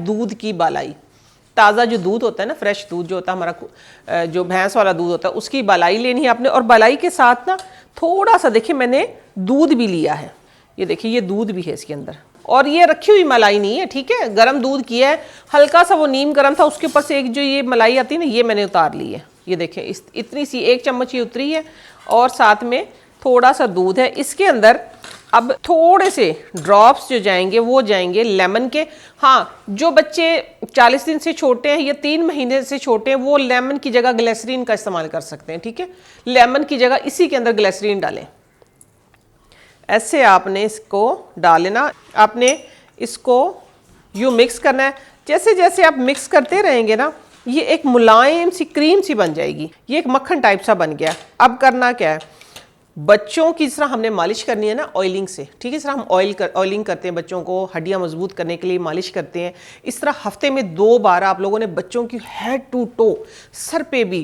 दूध की बालाई। ताज़ा जो दूध होता है ना, फ्रेश दूध जो होता है हमारा, जो भैंस वाला दूध होता है, उसकी बालाई लेनी है आपने। और बालाई के साथ ना थोड़ा सा देखिए मैंने दूध भी लिया है, ये देखिए ये दूध भी है इसके अंदर। और ये रखी हुई मलाई नहीं है, ठीक है, गर्म दूध किया है, हल्का सा वो नीम गर्म था, उसके ऊपर से एक जो ये मलाई आती है ना, ये मैंने उतार ली है। ये देखिए इतनी सी 1 चम्मच ये उतरी है, और साथ में थोड़ा सा दूध है। इसके अंदर अब थोड़े से ड्रॉप्स जो जाएंगे वो जाएंगे लेमन के। हाँ, जो बच्चे 40 दिन से छोटे हैं या 3 महीने से छोटे हैं, वो लेमन की जगह ग्लिसरीन का इस्तेमाल कर सकते हैं, ठीक है। लेमन की जगह इसी के अंदर ग्लिसरीन डालें। ऐसे आपने इसको डाल लेना, आपने इसको यूँ मिक्स करना है। जैसे जैसे आप मिक्स करते रहेंगे ना, ये एक मुलायम सी क्रीम सी बन जाएगी, ये एक मक्खन टाइप सा बन गया। अब करना क्या है, बच्चों की जिस तरह हमने मालिश करनी है ना ऑयलिंग से, ठीक है, इस तरह हम ऑयलिंग करते हैं बच्चों को, हड्डियां मजबूत करने के लिए मालिश करते हैं, इस तरह हफ्ते में 2 बार आप लोगों ने बच्चों की हेड टू टो, सर पे भी,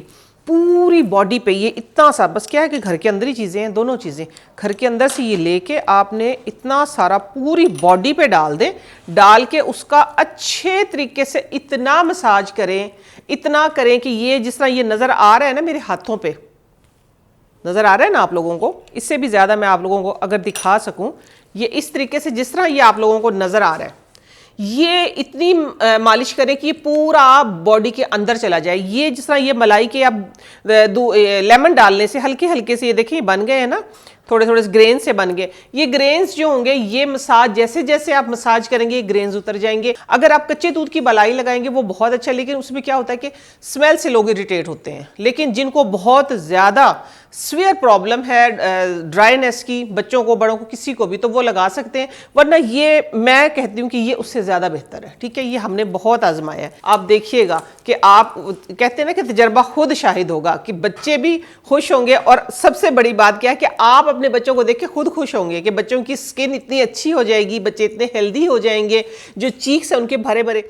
पूरी बॉडी पे, ये इतना सा, बस क्या है कि घर के अंदर ही चीज़ें हैं, दोनों चीज़ें घर के अंदर से ये लेके आपने इतना सारा पूरी बॉडी पे डाल दें। डाल के उसका अच्छे तरीके से इतना मसाज करें, इतना करें कि ये जिस तरह ये नज़र आ रहा है ना, मेरे हाथों पे नज़र आ रहा है ना आप लोगों को, इससे भी ज़्यादा मैं आप लोगों को अगर दिखा सकूं, ये इस तरीके से जिस तरह ये आप लोगों को नज़र आ रहा है, ये इतनी मालिश करें कि ये पूरा बॉडी के अंदर चला जाए। ये जिस तरह ये मलाई के आप लेमन डालने से हल्के हल्के से, ये देखिए बन गए हैं ना, थोड़े थोड़े ग्रेन से बन गए। ये ग्रेन्स जो होंगे, ये मसाज जैसे जैसे आप मसाज करेंगे ये ग्रेन्स उतर जाएंगे। अगर आप कच्चे दूध की बलाई लगाएंगे वो बहुत अच्छा, लेकिन उसमें क्या होता है कि स्मेल से लोग इरिटेट होते हैं। लेकिन जिनको बहुत ज़्यादा सीवियर प्रॉब्लम है ड्राइनेस की, बच्चों को, बड़ों को, किसी को भी, तो वो लगा सकते हैं। वरना ये मैं कहती हूँ कि ये उससे ज़्यादा बेहतर है, ठीक है। ये हमने बहुत आजमाया है। आप देखिएगा कि आप कहते हैं ना कि तजर्बा खुद शाहिद होगा कि बच्चे भी खुश होंगे, और सबसे बड़ी बात क्या है कि आप अपने बच्चों को देख के खुद खुश होंगे कि बच्चों की स्किन इतनी अच्छी हो जाएगी, बच्चे इतने हेल्दी हो जाएंगे, जो चीक्स है उनके भरे भरे।